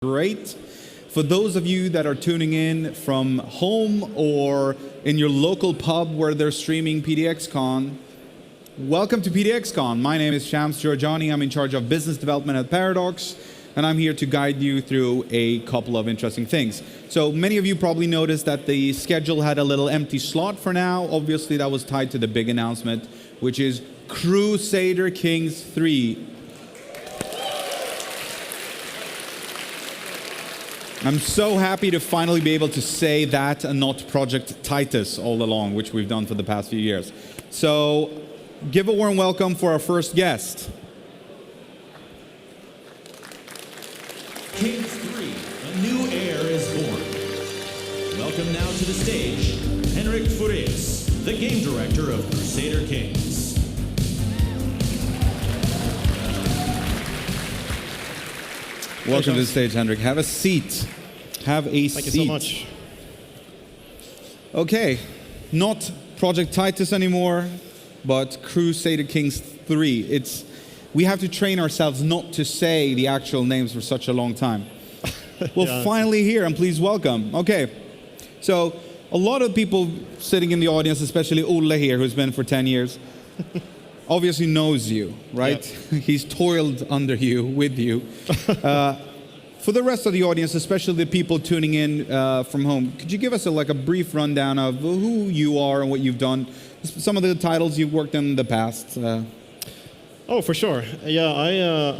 Great. For those of you that are tuning in from home or in your local pub where they're streaming PDXCON, welcome to PDXCON. My name is Shams Georgiani. I'm in charge of business development at Paradox, and I'm here to guide you through a couple of interesting things. So many of you probably noticed that the schedule had a little empty slot for now. Obviously, that was tied to the big announcement, which is Crusader Kings 3. I'm so happy to finally be able to say that and not Project Titus all along, which we've done for the past few years. So give a warm welcome for our first guest. Kings 3, a new heir is born. Welcome now to the stage, Henrik Furius, the game director of Crusader Kings. Welcome to the stage, Henrik. Have a seat. Have a seat. Thank you so much. Okay, not Project Titus anymore, but Crusader Kings 3. We have to train ourselves not to say the actual names for such a long time. Well, Yeah. finally here, and please welcome. Okay, so a lot of people sitting in the audience, especially Olle here, who's been for 10 years, obviously knows you, right? Yep. He's toiled under you, with you. For the rest of the audience, especially the people tuning in from home, could you give us a brief rundown of who you are and what you've done? Some of the titles you've worked in the past. Oh, for sure. Yeah,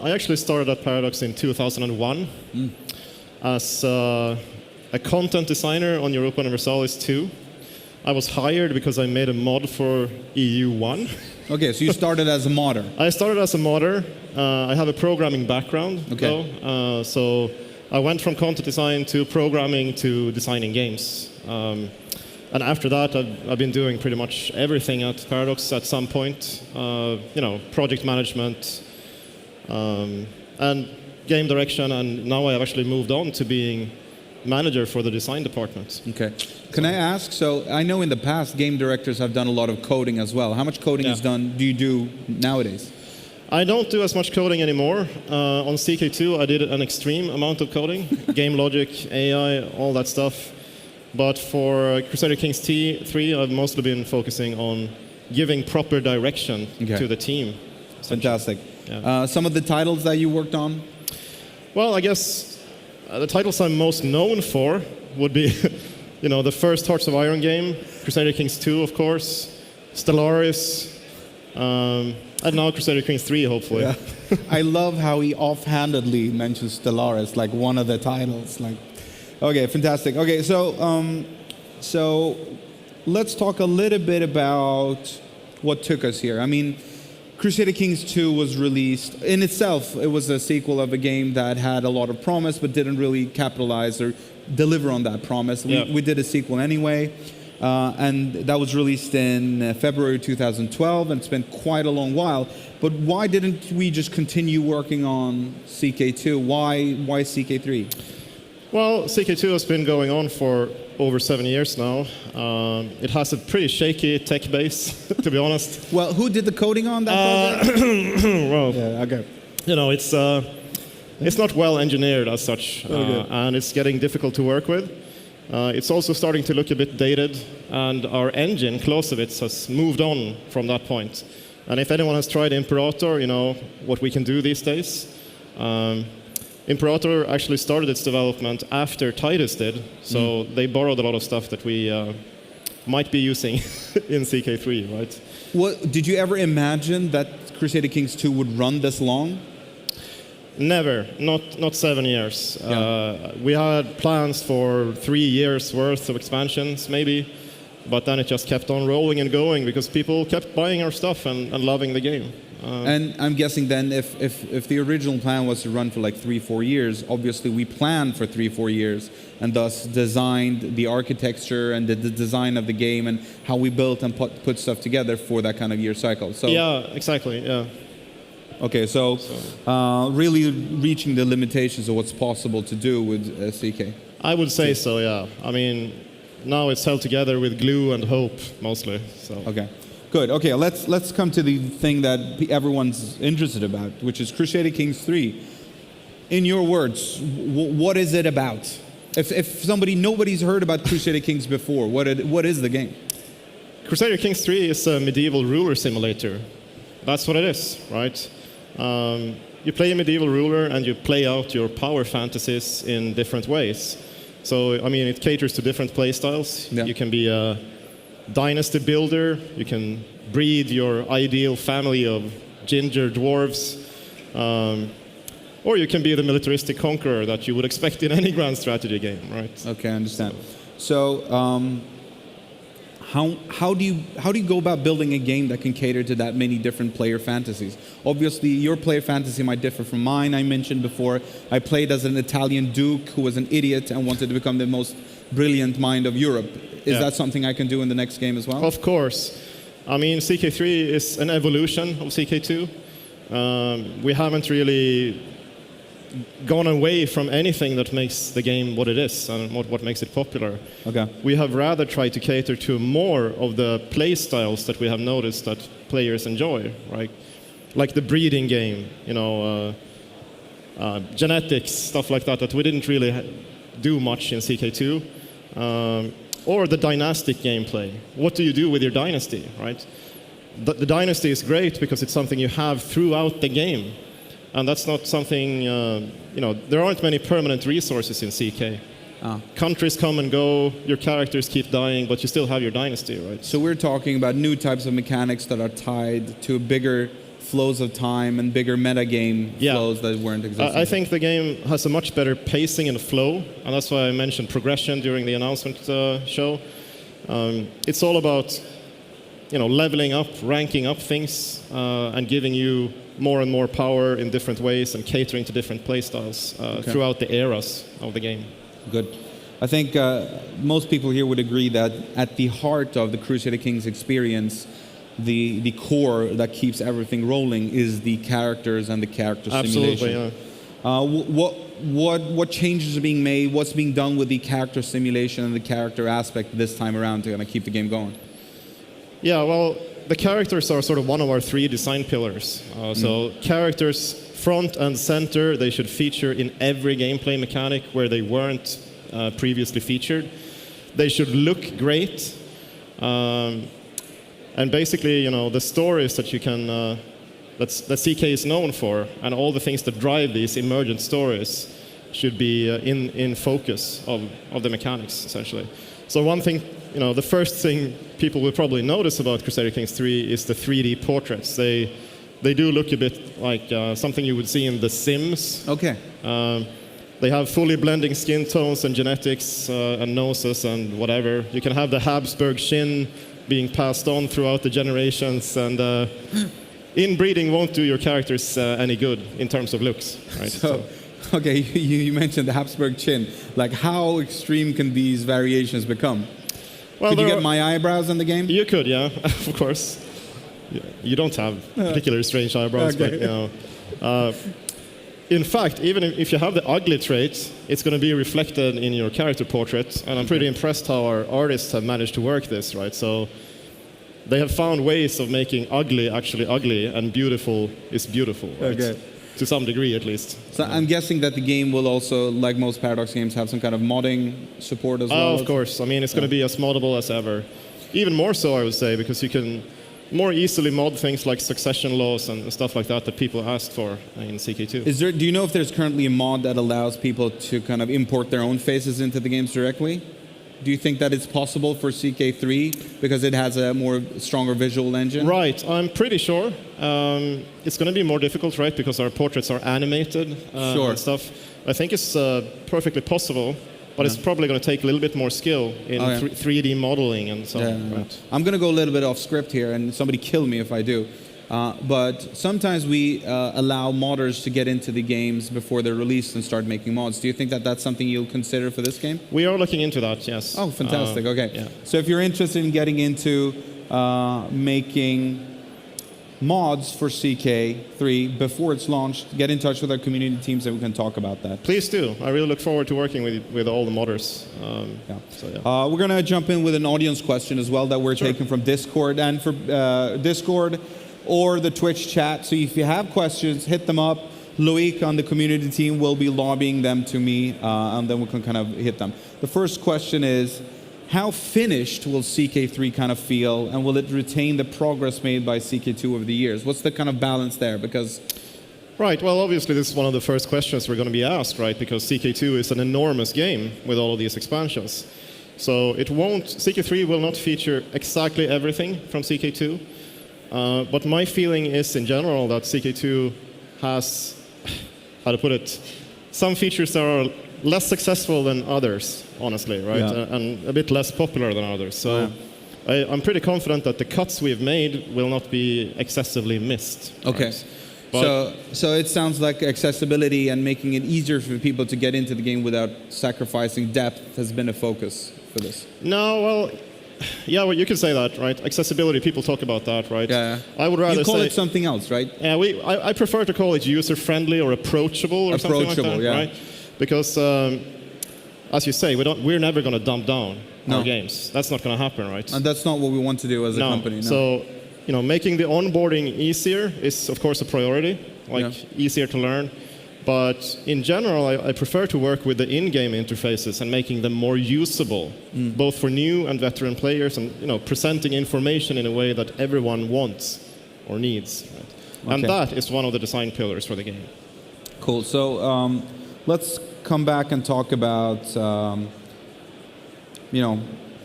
I actually started at Paradox in 2001 as a content designer on Europa Universalis 2. I was hired because I made a mod for EU1. Okay, so you started as a modder. I started as a modder. I have a programming background, though. So I went from content design to programming to designing games. And after that, I've been doing pretty much everything at Paradox at some point. Project management and game direction. And now I have actually moved on to being manager for the design department. Okay. Can I ask, so I know in the past game directors have done a lot of coding as well. How much coding do you do nowadays? I don't do as much coding anymore. On CK2 I did an extreme amount of coding, game logic, AI, all that stuff. But for Crusader Kings 3 I've mostly been focusing on giving proper direction to the team. Fantastic. Yeah. Some of the titles that you worked on? Well, I guess the titles I'm most known for would be the first Hearts of Iron game, Crusader Kings 2, of course, Stellaris, and now Crusader Kings 3, hopefully. Yeah. I love how he offhandedly mentions Stellaris, like one of the titles. Okay, fantastic. Okay, so let's talk a little bit about what took us here. I mean, Crusader Kings 2 was released. In itself, it was a sequel of a game that had a lot of promise, but didn't really capitalize or deliver on that promise. We did a sequel anyway, and that was released in February 2012, and it's been quite a long while. But why didn't we just continue working on CK2? Why CK3? Well, CK2 has been going on for over 7 years now. It has a pretty shaky tech base, to be honest. Well, who did the coding on that project? Well, yeah, okay. It's not well engineered as such, and it's getting difficult to work with. It's also starting to look a bit dated, and our engine, Clausewitz, has moved on from that point. And if anyone has tried Imperator, what we can do these days. Imperator actually started its development after Titus did, so they borrowed a lot of stuff that we might be using in CK3, right? Well, did you ever imagine that Crusader Kings 2 would run this long? Never, not 7 years. We had plans for 3 years worth of expansions, maybe, but then it just kept on rolling and going because people kept buying our stuff and loving the game. And I'm guessing then if the original plan was to run for like 3-4 years, obviously we planned for 3-4 years and thus designed the architecture and the design of the game and how we built and put stuff together for that kind of year cycle. So yeah, exactly, yeah. Okay, so really reaching the limitations of what's possible to do with CK. I would say so, yeah. I mean, now it's held together with glue and hope, mostly. So. Okay. Good. Okay, let's come to the thing that everyone's interested about, which is Crusader Kings 3. in your words, what is it about? If nobody's heard about Crusader Kings before, what is the game? Crusader Kings 3 is a medieval ruler simulator. That's what it is, right? You play a medieval ruler and you play out your power fantasies in different ways. So, I mean, it caters to different play styles. Yeah. You can be a dynasty builder. You can breed your ideal family of ginger dwarves. Or you can be the militaristic conqueror that you would expect in any grand strategy game, right? Okay, I understand. So, how do you go about building a game that can cater to that many different player fantasies? Obviously, your player fantasy might differ from mine. I mentioned before, I played as an Italian duke who was an idiot and wanted to become the most brilliant mind of Europe. Is that something I can do in the next game as well? Of course. I mean, CK3 is an evolution of CK2. We haven't really gone away from anything that makes the game what it is and what makes it popular. Okay. We have rather tried to cater to more of the play styles that we have noticed that players enjoy, right? Like the breeding game, genetics, stuff like that we didn't really do much in CK2. Or the dynastic gameplay. What do you do with your dynasty, right? The dynasty is great because it's something you have throughout the game. And that's not something, there aren't many permanent resources in CK. Countries come and go, your characters keep dying, but you still have your dynasty, right? So we're talking about new types of mechanics that are tied to bigger flows of time and bigger metagame flows that weren't existing. I think the game has a much better pacing and flow, and that's why I mentioned progression during the announcement show. It's all about, leveling up, ranking up things, and giving you more and more power in different ways and catering to different playstyles throughout the eras of the game. Good. I think most people here would agree that at the heart of the Crusader Kings experience, the core that keeps everything rolling is the characters and the character simulation. Absolutely, yeah. What changes are being made? What's being done with the character simulation and the character aspect this time around to kind of keep the game going? Yeah, well, the characters are sort of one of our 3 design pillars. So characters front and center, they should feature in every gameplay mechanic where they weren't previously featured. They should look great. And basically, the stories that you can, that CK is known for, and all the things that drive these emergent stories should be in focus of the mechanics, essentially. So one thing, the first thing people will probably notice about Crusader Kings 3 is the 3D portraits. They do look a bit like something you would see in The Sims. Okay. They have fully blending skin tones and genetics and noses and whatever. You can have the Habsburg shin being passed on throughout the generations, and inbreeding won't do your characters any good in terms of looks, right? So. Okay, you mentioned the Habsburg chin. Like, how extreme can these variations become? Well, could you get my eyebrows in the game? You could, yeah, of course. You don't have particularly strange eyebrows, okay. But, in fact, even if you have the ugly trait, it's going to be reflected in your character portrait, and I'm pretty impressed how our artists have managed to work this, right? So they have found ways of making ugly actually ugly, and beautiful is beautiful, right? Okay. To some degree, at least. So I'm guessing that the game will also, like most Paradox games, have some kind of modding support as well? Oh, of course. I mean, it's going to be as moddable as ever. Even more so, I would say, because you can more easily mod things like succession laws and stuff like that people asked for in CK2. Do you know if there's currently a mod that allows people to kind of import their own faces into the games directly? Do you think that it's possible for CK3 because it has a more stronger visual engine? Right, I'm pretty sure. It's going to be more difficult, right, because our portraits are animated and stuff. I think it's perfectly possible, but it's probably going to take a little bit more skill in 3D modeling and so on. Right. I'm going to go a little bit off script here, and somebody kill me if I do. But sometimes we allow modders to get into the games before they're released and start making mods. Do you think that that's something you'll consider for this game? We are looking into that, yes. Oh, fantastic. Okay. Yeah. So if you're interested in getting into making mods for CK3 before it's launched, get in touch with our community teams and we can talk about that. Please do. I really look forward to working with all the modders. We're going to jump in with an audience question as well that we're taking from Discord. And for Discord or the Twitch chat. So if you have questions, hit them up. Loic on the community team will be lobbying them to me, and then we can kind of hit them. The first question is, how finished will CK3 kind of feel, and will it retain the progress made by CK2 over the years? What's the kind of balance there? Because right, well, obviously this is one of the first questions we're going to be asked, right? Because CK2 is an enormous game with all of these expansions. So CK3 will not feature exactly everything from CK2, but my feeling is in general that CK2 has, how to put it, some features that are less successful than others, honestly, right? Yeah. And a bit less popular than others. So I'm pretty confident that the cuts we've made will not be excessively missed. okay. Right? But So it sounds like accessibility and making it easier for people to get into the game without sacrificing depth has been a focus for this. no, well, yeah, well, you could say that, right? Accessibility, people talk about that, right? Yeah. I would rather You call say it something else, right? Yeah, I prefer to call it user-friendly or approachable or something like that, yeah. right? Because, as you say, we're never going to dumb down our games. That's not going to happen, right? And that's not what we want to do as a company. No. So, making the onboarding easier is, of course, a priority, easier to learn. But in general, I prefer to work with the in-game interfaces and making them more usable, both for new and veteran players, and presenting information in a way that everyone wants or needs. Right? And that is one of the design pillars for the game. Cool. So let's come back and talk about,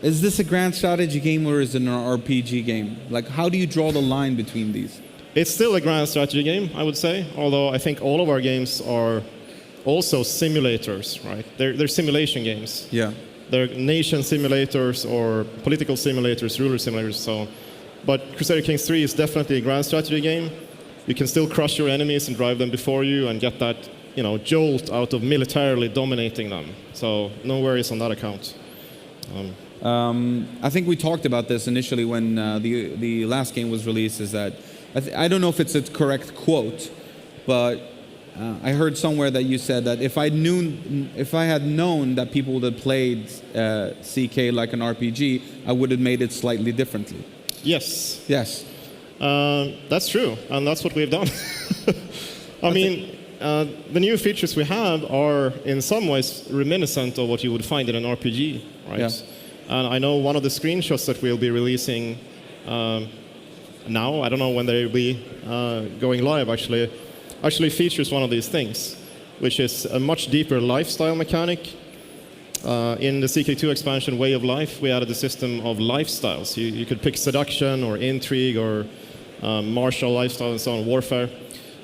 is this a grand strategy game or is it an RPG game? Like, how do you draw the line between these? It's still a grand strategy game, I would say, although I think all of our games are also simulators, right? They're simulation games. Yeah. They're nation simulators or political simulators, ruler simulators, so on. But Crusader Kings 3 is definitely a grand strategy game. You can still crush your enemies and drive them before you and get that, jolt out of militarily dominating them. So no worries on that account. I think we talked about this initially when the last game was released, is that I don't know if it's a correct quote, but I heard somewhere that you said that if I had known that people would have played CK like an RPG, I would have made it slightly differently. Yes. Yes. That's true, and that's what we've done. I mean, the new features we have are in some ways reminiscent of what you would find in an RPG, right? Yeah. And I know one of the screenshots that we'll be releasing now, I don't know when they'll be going live actually features one of these things, which is a much deeper lifestyle mechanic. In the CK2 expansion, Way of Life, we added a system of lifestyles. You could pick seduction or intrigue or martial lifestyle and so on, warfare.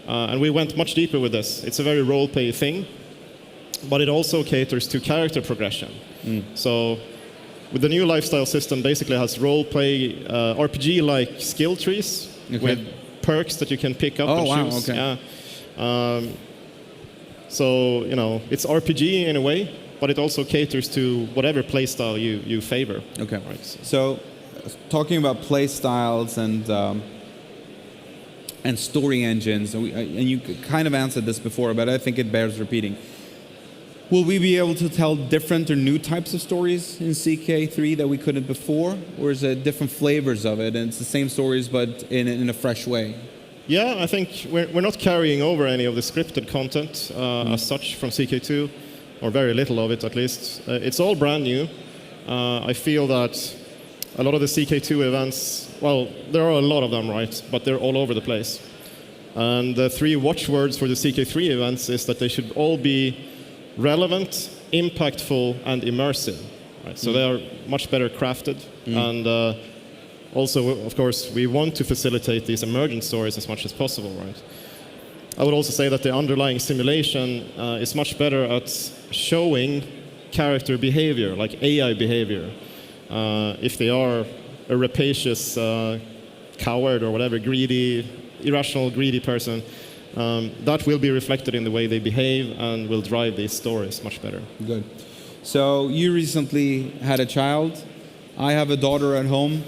And we went much deeper with this. It's a very role-play thing, but it also caters to character progression. So with the new lifestyle system, basically has role-play, RPG-like skill trees with perks that you can pick up and choose. Okay. Yeah. So, it's RPG in a way, but it also caters to whatever playstyle you favor. Okay. Right. So talking about play styles and story engines, and you kind of answered this before, but I think it bears repeating. Will we be able to tell different or new types of stories in CK3 that we couldn't before? Or is it different flavors of it, and it's the same stories but in a fresh way? Yeah, I think we're not carrying over any of the scripted content as such from CK2, or very little of it at least. It's all brand new. I feel that a lot of the CK2 events, well, there are a lot of them, right? But they're all over the place. And the 3 watchwords for the CK3 events is that they should all be relevant, impactful, and immersive. Right? So they are much better crafted. And also, of course, we want to facilitate these emergent stories as much as possible. Right? I would also say that the underlying simulation is much better at showing character behavior, like AI behavior. If they are a rapacious coward or whatever, irrational, greedy person, that will be reflected in the way they behave and will drive these stories much better. Good. So you recently had a child. I have a daughter at home.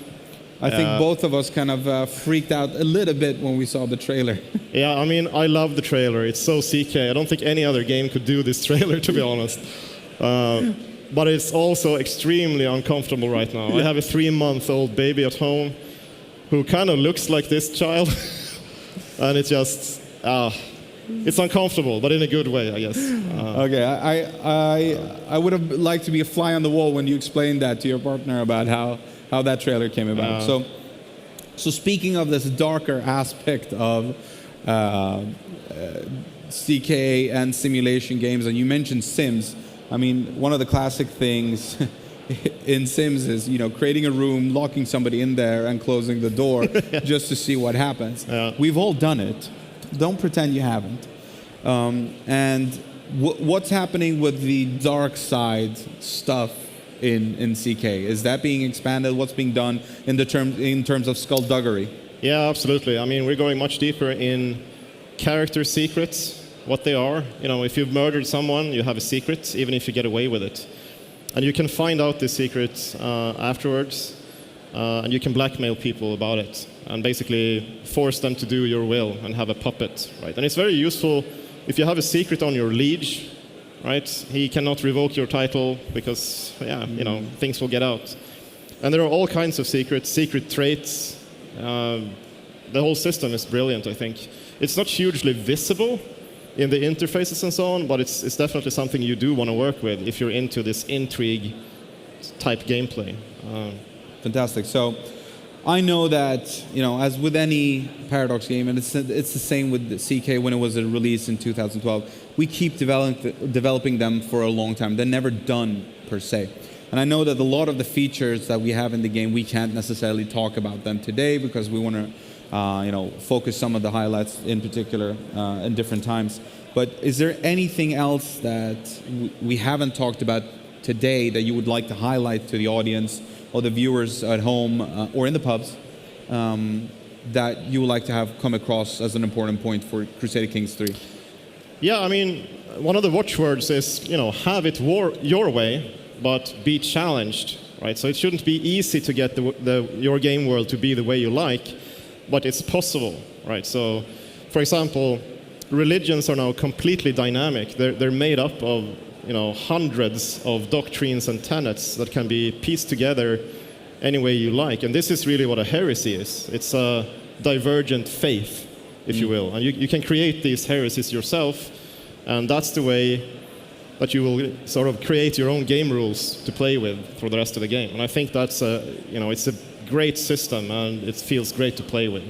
I think both of us kind of freaked out a little bit when we saw the trailer. Yeah, I mean, I love the trailer. It's so CK. I don't think any other game could do this trailer, to be honest. But it's also extremely uncomfortable right now. I have a 3-month-old baby at home who kind of looks like this child. And it's just, it's uncomfortable, but in a good way, I guess. Okay, I would have liked to be a fly on the wall when you explained that to your partner about how that trailer came about. So speaking of this darker aspect of CK and simulation games, and you mentioned Sims. I mean, one of the classic things in Sims is, creating a room, locking somebody in there, and closing the door just to see what happens. Yeah. We've all done it. Don't pretend you haven't. And what's happening with the dark side stuff in CK? Is that being expanded? What's being done in terms of skullduggery? Yeah, absolutely. I mean, we're going much deeper in character secrets, what they are. If you've murdered someone, you have a secret, even if you get away with it. And you can find out the secret afterwards, and you can blackmail people about it, and basically force them to do your will and have a puppet, right? And it's very useful if you have a secret on your liege, right? He cannot revoke your title because, things will get out. And there are all kinds of secret traits. The whole system is brilliant, I think. It's not hugely visible in the interfaces and so on, but it's definitely something you do want to work with if you're into this intrigue type gameplay. Fantastic. So I know that, as with any Paradox game, and it's the same with the CK when it was released in 2012, we keep developing them for a long time. They're never done, per se. And I know that a lot of the features that we have in the game, we can't necessarily talk about them today because we want to focus some of the highlights in particular in different times. But is there anything else that we haven't talked about today that you would like to highlight to the audience or the viewers at home or in the pubs that you would like to have come across as an important point for Crusader Kings 3? Yeah, I mean, one of the watchwords is, have it your way, but be challenged, right? So it shouldn't be easy to get your game world to be the way you like, but it's possible, right? So, for example, religions are now completely dynamic. They're made up of, hundreds of doctrines and tenets that can be pieced together any way you like. And this is really what a heresy is. It's a divergent faith, if you will. And you can create these heresies yourself, and that's the way that you will sort of create your own game rules to play with for the rest of the game. And I think that's it's a great system, and it feels great to play with.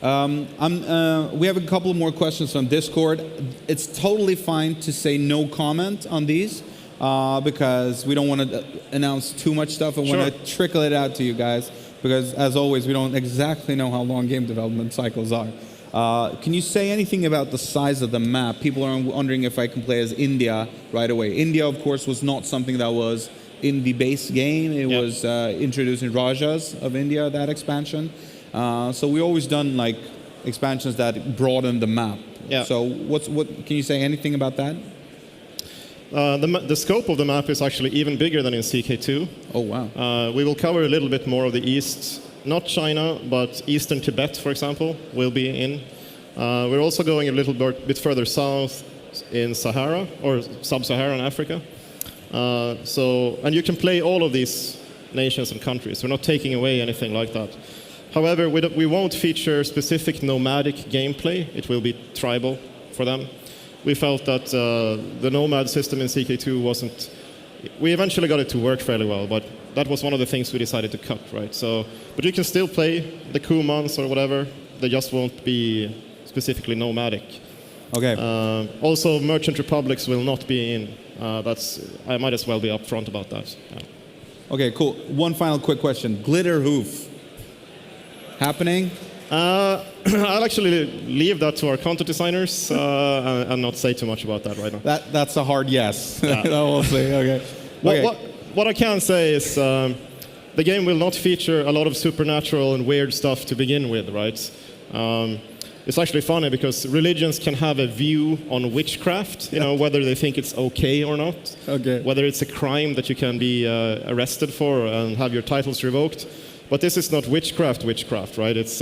We have a couple more questions from Discord. It's totally fine to say no comment on these because we don't want to announce too much stuff. I want to trickle it out to you guys because, as always, we don't exactly know how long game development cycles are. Can you say anything about the size of the map? People are wondering if I can play as India right away. India, of course, was not something that was in the base game. It was introduced in Rajas of India, that expansion. So we always done like expansions that broaden the map. Yeah. So what can you say anything about that? The scope of the map is actually even bigger than in CK2. Oh, wow. We will cover a little bit more of the east, not China, but eastern Tibet, for example, will be in. We're also going a little bit further south in Sahara, or sub-Saharan Africa. And you can play all of these nations and countries. We're not taking away anything like that. However, we won't feature specific nomadic gameplay. It will be tribal for them. We felt that the nomad system in CK2 wasn't... We eventually got it to work fairly well, but that was one of the things we decided to cut, right? So, but you can still play the Kumans or whatever. They just won't be specifically nomadic. Okay. Also, merchant republics will not be in. I might as well be upfront about that. Yeah. Okay, cool. One final quick question. Glitter Hoof. Happening? I'll actually leave that to our content designers and not say too much about that right now. That's a hard yes. Yeah. We'll see. Okay. What I can say is the game will not feature a lot of supernatural and weird stuff to begin with, right? It's actually funny because religions can have a view on witchcraft, whether they think it's okay or not, whether it's a crime that you can be arrested for and have your titles revoked. But this is not witchcraft, right? It's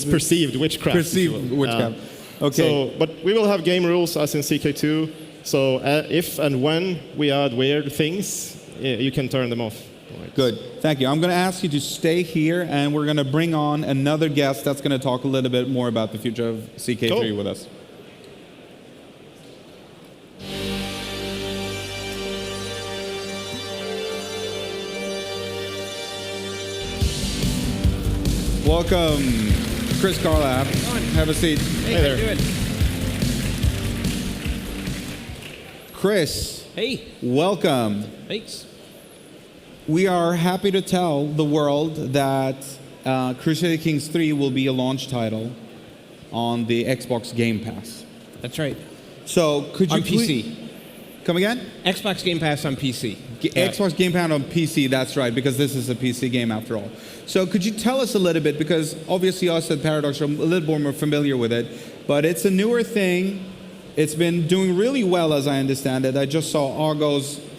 perceived witchcraft. Perceived witchcraft. Okay. But we will have game rules as in CK2. So if and when we add weird things, you can turn them off. Right. Good. Thank you. I'm going to ask you to stay here, and we're going to bring on another guest that's going to talk a little bit more about the future of CK3 with us. Welcome, Chris Carla. Have a seat. Hey, Hey how there. you doing? Chris, Hey, welcome. thanks. We are happy to tell the world that Crusader Kings 3 will be a launch title on the Xbox Game Pass. That's right. So could you On PC. Come again? Xbox Game Pass on PC. Xbox Game Pass on PC, that's right, because this is a PC game after all. So could you tell us a little bit, because obviously us at Paradox are a little more familiar with it, but it's a newer thing. It's been doing really well, as I understand it. I just saw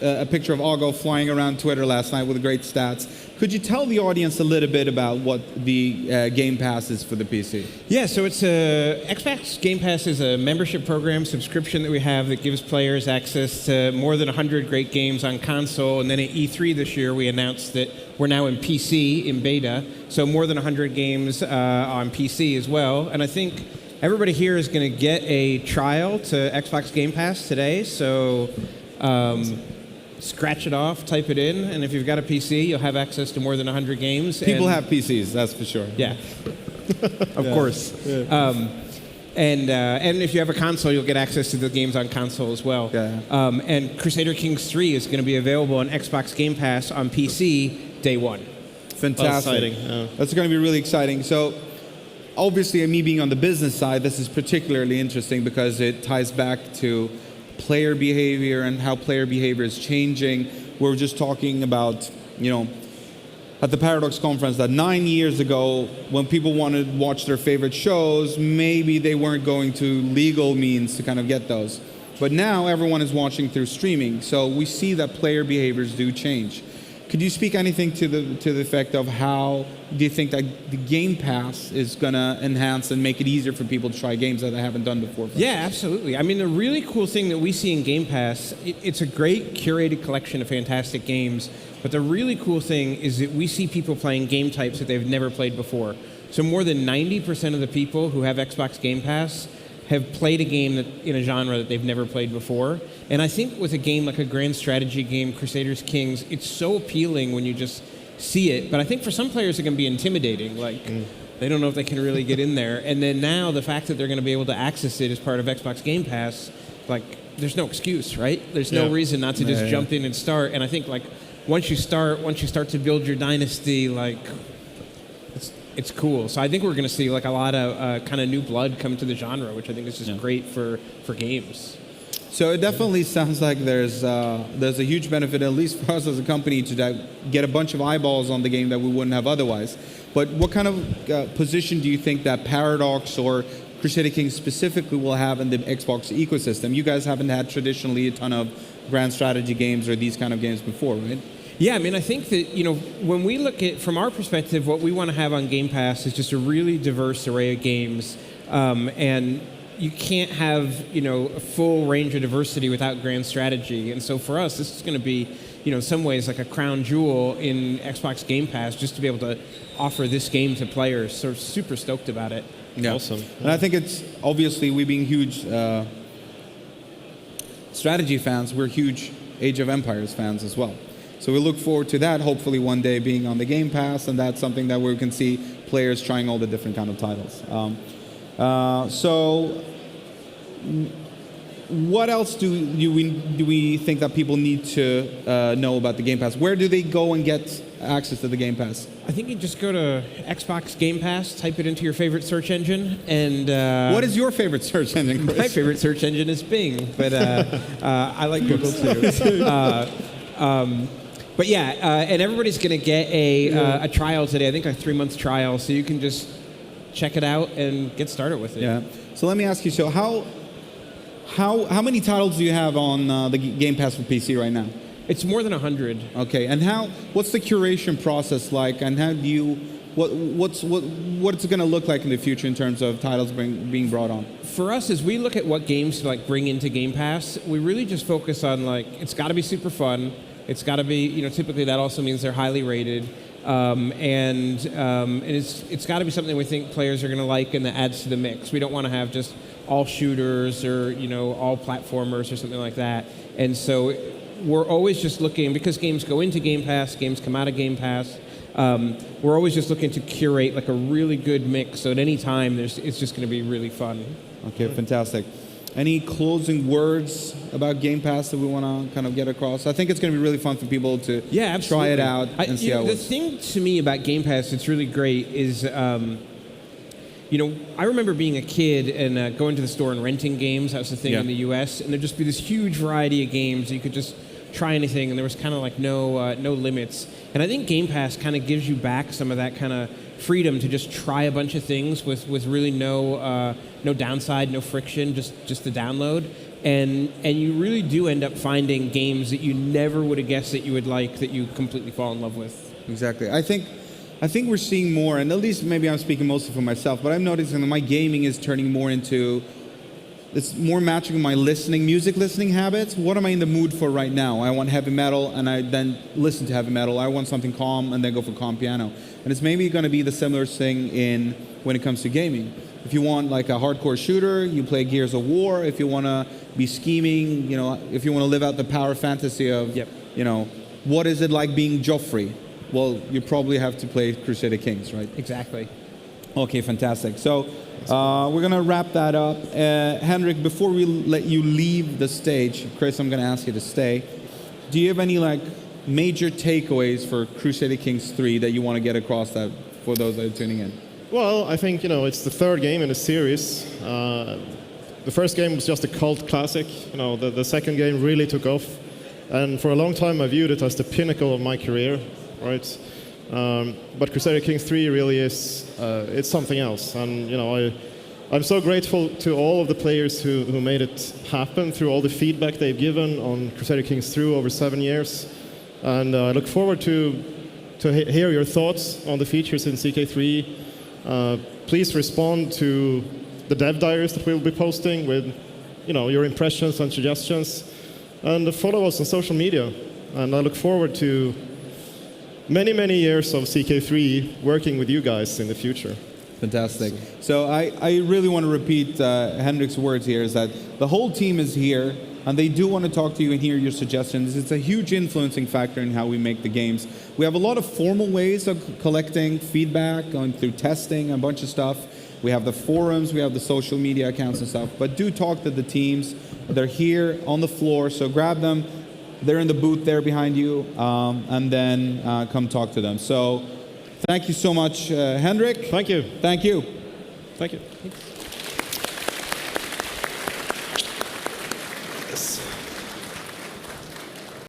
a picture of Argo flying around Twitter last night with great stats. Could you tell the audience a little bit about what the Game Pass is for the PC? Yeah, so it's Xbox Game Pass is a membership program subscription that we have that gives players access to more than 100 great games on console. And then at E3 this year, we announced that we're now in PC in beta, so more than 100 games on PC as well. And I think everybody here is going to get a trial to Xbox Game Pass today, so scratch it off, type it in, and if you've got a PC, you'll have access to more than 100 games. People have PCs, that's for sure. Yeah, of course. Yeah. And if you have a console, you'll get access to the games on console as well. Yeah. And Crusader Kings 3 is going to be available on Xbox Game Pass on PC day one. Fantastic. Exciting, yeah. That's going to be really exciting. So obviously, me being on the business side, this is particularly interesting because it ties back to player behavior and how player behavior is changing. We were just talking about, at the Paradox conference that 9 years ago, when people wanted to watch their favorite shows, maybe they weren't going to legal means to kind of get those. But now everyone is watching through streaming, so we see that player behaviors do change. Could you speak anything to the effect of how do you think that the Game Pass is going to enhance and make it easier for people to try games that they haven't done before? Yeah, absolutely. I mean, the really cool thing that we see in Game Pass, it's a great curated collection of fantastic games, but the really cool thing is that we see people playing game types that they've never played before. So more than 90% of the people who have Xbox Game Pass have played a game in a genre that they've never played before. And I think with a game like a grand strategy game, Crusader Kings, it's so appealing when you just see it. But I think for some players it can be intimidating. They don't know if they can really get in there. And then now the fact that they're going to be able to access it as part of Xbox Game Pass, there's no excuse, right? There's no reason not to just jump in and start. And I think once you start to build your dynasty, it's cool. So I think we're going to see a lot of kind of new blood come to the genre, which I think is just great for games. So it definitely sounds like there's a huge benefit, at least for us as a company, to get a bunch of eyeballs on the game that we wouldn't have otherwise. But what kind of position do you think that Paradox or Crusader Kings specifically will have in the Xbox ecosystem? You guys haven't had traditionally a ton of grand strategy games or these kind of games before, right? Yeah, I mean, I think that, when we look at, from our perspective, what we want to have on Game Pass is just a really diverse array of games. And you can't have, a full range of diversity without grand strategy. And so for us, this is going to be, in some ways like a crown jewel in Xbox Game Pass just to be able to offer this game to players. So super stoked about it. Yeah. Awesome. And I think it's, obviously, we being huge strategy fans, we're huge Age of Empires fans as well. So we look forward to that, hopefully one day being on the Game Pass, and that's something that we can see players trying all the different kind of titles. So what else do we think that people need to know about the Game Pass? Where do they go and get access to the Game Pass? I think you just go to Xbox Game Pass, type it into your favorite search engine, and... what is your favorite search engine, Chris? My favorite search engine is Bing, but I like Google too. But yeah, and everybody's going to get a trial today. I think a 3-month trial, so you can just check it out and get started with it. Yeah. So let me ask you. So how many titles do you have on the Game Pass for PC right now? It's more than 100. Okay. And what's the curation process like? And how do you what's it going to look like in the future in terms of titles being brought on? For us, as we look at what games to bring into Game Pass, we really just focus on it's got to be super fun. It's got to be, typically that also means they're highly rated. And it's got to be something we think players are going to like and that adds to the mix. We don't want to have just all shooters or, all platformers or something like that. And so we're always just looking, because games go into Game Pass, games come out of Game Pass, we're always just looking to curate like a really good mix. So at any time, it's just going to be really fun. Okay, fantastic. Any closing words about Game Pass that we want to kind of get across? I think it's going to be really fun for people to try it out and see how it works. The thing to me about Game Pass that's really great is, I remember being a kid and going to the store and renting games. That was the thing in the U.S. And there'd just be this huge variety of games. You could just try anything, and there was kind of like no limits. And I think Game Pass kind of gives you back some of that kind of freedom to just try a bunch of things with really no downside, no friction, just the download. And you really do end up finding games that you never would have guessed that you would like, that you completely fall in love with. Exactly. I think we're seeing more, and at least maybe I'm speaking mostly for myself, but I'm noticing that my gaming is turning more into, it's more matching my music listening habits. What am I in the mood for right now? I want heavy metal, and I then listen to heavy metal. I want something calm, and then go for calm piano. And it's maybe going to be the similar thing when it comes to gaming. If you want like a hardcore shooter, you play Gears of War. If you want to be scheming, if you want to live out the power fantasy of, what is it like being Joffrey? Well, you probably have to play Crusader Kings, right? Exactly. Okay, fantastic. So we're going to wrap that up. Henrik, before we let you leave the stage, Chris, I'm going to ask you to stay. Do you have any major takeaways for Crusader Kings 3 that you want to get across that for those that are tuning in? Well, I think, it's the third game in the series. The first game was just a cult classic. The second game really took off. And for a long time, I viewed it as the pinnacle of my career, right? But Crusader Kings 3 really is, it's something else. And, I'm so grateful to all of the players who made it happen through all the feedback they've given on Crusader Kings 3 over 7 years. And I look forward to hear your thoughts on the features in CK3. Please respond to the dev diaries that we'll be posting with, your impressions and suggestions, and follow us on social media. And I look forward to many, many years of CK3 working with you guys in the future. Fantastic. So I really want to repeat Henrik's words here, is that the whole team is here, and they do want to talk to you and hear your suggestions. It's a huge influencing factor in how we make the games. We have a lot of formal ways of collecting feedback, going through testing, a bunch of stuff. We have the forums, we have the social media accounts and stuff. But do talk to the teams. They're here on the floor, so grab them. They're in the booth there behind you, and then come talk to them. So thank you so much, Henrik. Thank you. Thank you. Thank you.